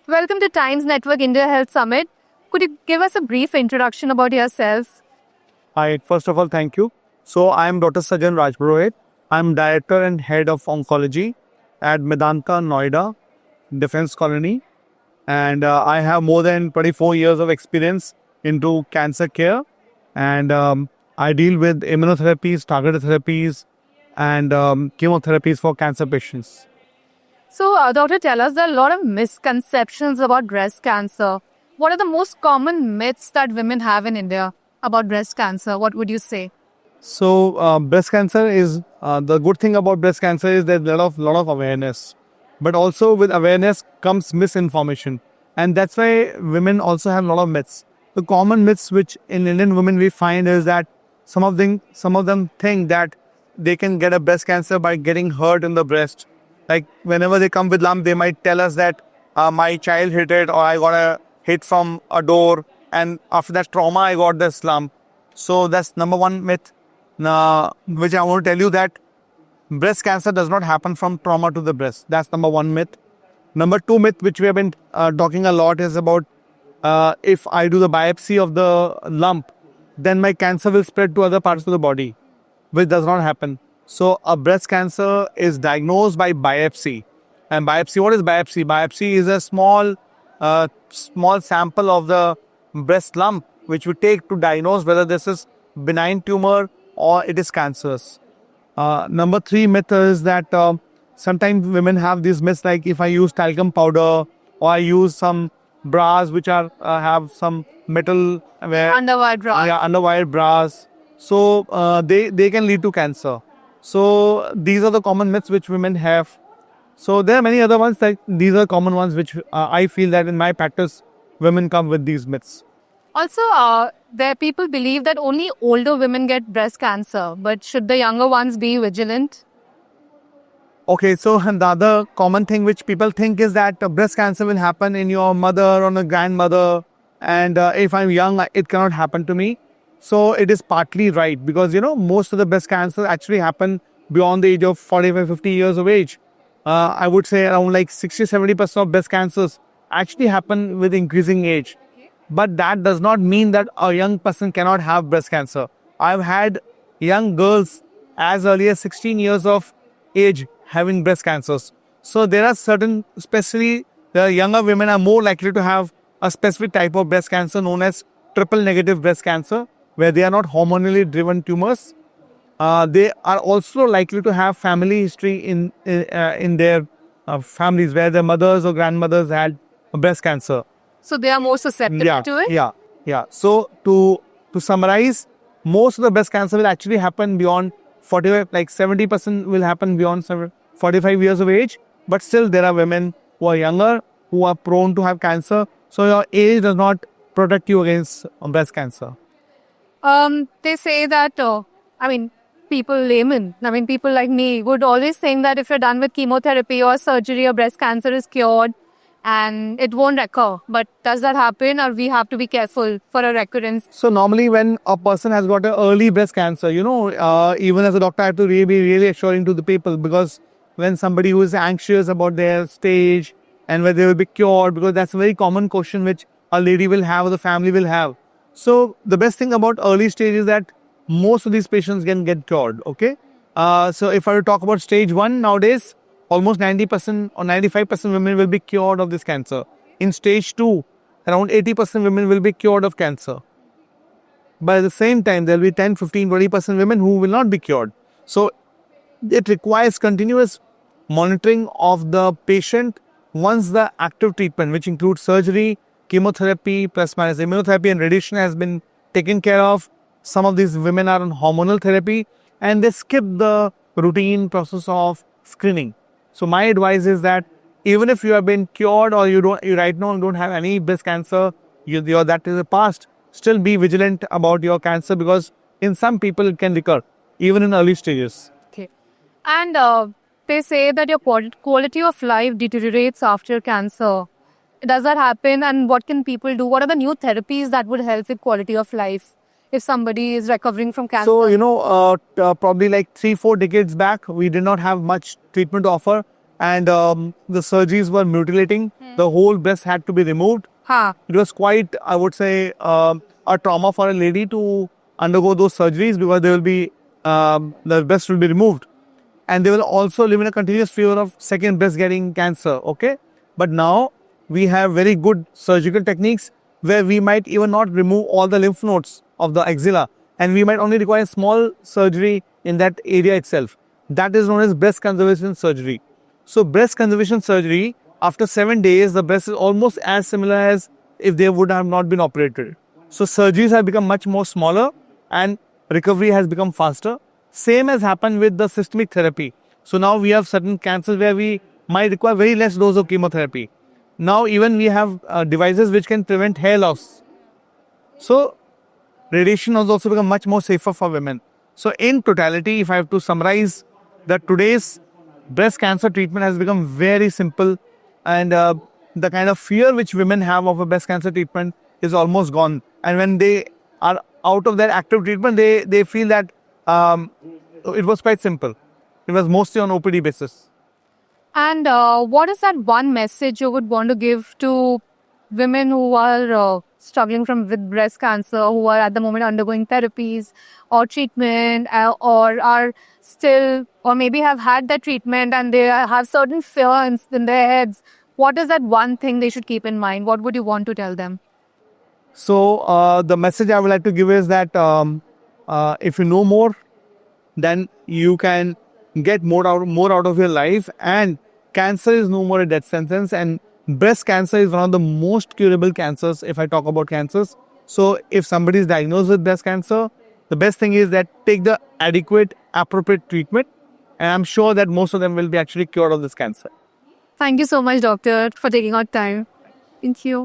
Welcome to Times Network India Health Summit. Could you give us a brief introduction about yourself? Hi, first of all, thank you. So, I am Dr. Sajan Rajpurohit. I am Director and Head of Oncology at Medanta, Noida, Defense Colony. And I have more than 24 years of experience into cancer care. And I deal with immunotherapies, targeted therapies, and chemotherapies for cancer patients. So, doctor, tell us there are a lot of misconceptions about breast cancer. What are the most common myths that women have in India about breast cancer? What would you say? So, breast cancer is the good thing about breast cancer is there's a lot of awareness, but also with awareness comes misinformation, and that's why women also have a lot of myths. The common myths which in Indian women we find is that some of them think that they can get a breast cancer by getting hurt in the breast. Like whenever they come with lump, they might tell us that my child hit it or I got a hit from a door, and after that trauma I got this lump. So that's number one myth. Which I want to tell you that breast cancer does not happen from trauma to the breast. That's number one myth. Number two myth, which we have been talking a lot, is about if I do the biopsy of the lump, then my cancer will spread to other parts of the body, which does not happen. So a breast cancer is diagnosed by biopsy. And biopsy, what is biopsy? Biopsy is a small sample of the breast lump, which we take to diagnose whether this is benign tumor or it is cancerous. Number three myth is that sometimes women have these myths like if I use talcum powder or I use some bras which are have some metal Underwire bra. underwire bras, so they can lead to cancer. So these are the common myths which women have. So there are many other ones, like these are common ones which I feel that in my practice women come with these myths. Also, there people believe that only older women get breast cancer, but should the younger ones be vigilant? Okay, so and the other common thing which people think is that breast cancer will happen in your mother or a grandmother, and if I'm young, it cannot happen to me. So it is partly right, because most of the breast cancer actually happen beyond the age of 45, 50 years of age. I would say around like 60-70% of breast cancers actually happen with increasing age. But that does not mean that a young person cannot have breast cancer. I've had young girls as early as 16 years of age having breast cancers. So there are certain, especially the younger women are more likely to have a specific type of breast cancer known as triple negative breast cancer, where they are not hormonally driven tumors. They are also likely to have family history in their families where their mothers or grandmothers had breast cancer. So they are more susceptible to it? Yeah. So to summarize, most of the breast cancer will actually happen beyond 45, like 70% will happen beyond 45 years of age. But still there are women who are younger who are prone to have cancer. So your age does not protect you against breast cancer. They say that, people like me would always think that if you're done with chemotherapy or surgery, your breast cancer is cured and it won't recur. But does that happen, or we have to be careful for a recurrence? So normally when a person has got an early breast cancer, even as a doctor, I have to be really assuring to the people, because when somebody who is anxious about their stage and whether they will be cured, because that's a very common question which a lady will have or the family will have. So the best thing about early stage is that most of these patients can get cured, okay? So if I were to talk about stage 1 nowadays, almost 90% or 95% women will be cured of this cancer. In stage 2, around 80% women will be cured of cancer. But at the same time, there will be 10, 15, 20% women who will not be cured. So it requires continuous monitoring of the patient once the active treatment, which includes surgery, chemotherapy, plus minus immunotherapy and radiation, has been taken care of. Some of these women are on hormonal therapy and they skip the routine process of screening. So my advice is that even if you have been cured or you right now don't have any breast cancer, that is the past, still be vigilant about your cancer, because in some people it can recur even in early stages. Okay. And they say that your quality of life deteriorates after cancer. Does that happen, and what can people do? What are the new therapies that would help with quality of life if somebody is recovering from cancer? So, probably like 3-4 decades back, we did not have much treatment to offer. and the surgeries were mutilating. The whole breast had to be removed. हाँ. It was quite, I would say, a trauma for a lady to undergo those surgeries because they will be the breast will be removed, and they will also live in a continuous fear of second breast getting cancer. Okay, but now we have very good surgical techniques where we might even not remove all the lymph nodes of the axilla, and we might only require small surgery in that area itself. That is known as breast conservation surgery. So breast conservation surgery, after 7 days, the breast is almost as similar as if they would have not been operated. So surgeries have become much more smaller and recovery has become faster. Same has happened with the systemic therapy. So now we have certain cancers where we might require very less dose of chemotherapy. Now even we have devices which can prevent hair loss. So radiation has also become much more safer for women. So in totality, if I have to summarize, that today's breast cancer treatment has become very simple, and the kind of fear which women have of a breast cancer treatment is almost gone. And when they are out of their active treatment, they feel that it was quite simple. It was mostly on OPD basis. And what is that one message you would want to give to women who are struggling with breast cancer, who are at the moment undergoing therapies or treatment, or are still, or maybe have had that treatment and they have certain fears in their heads? What is that one thing they should keep in mind? What would you want to tell them? So the message I would like to give is that if you know more, then you can get more out of your life, and cancer is no more a death sentence, and breast cancer is one of the most curable cancers if I talk about cancers. So if somebody is diagnosed with breast cancer, the best thing is that take the adequate, appropriate treatment, and I'm sure that most of them will be actually cured of this cancer. Thank you so much, doctor, for taking our time. Thank you.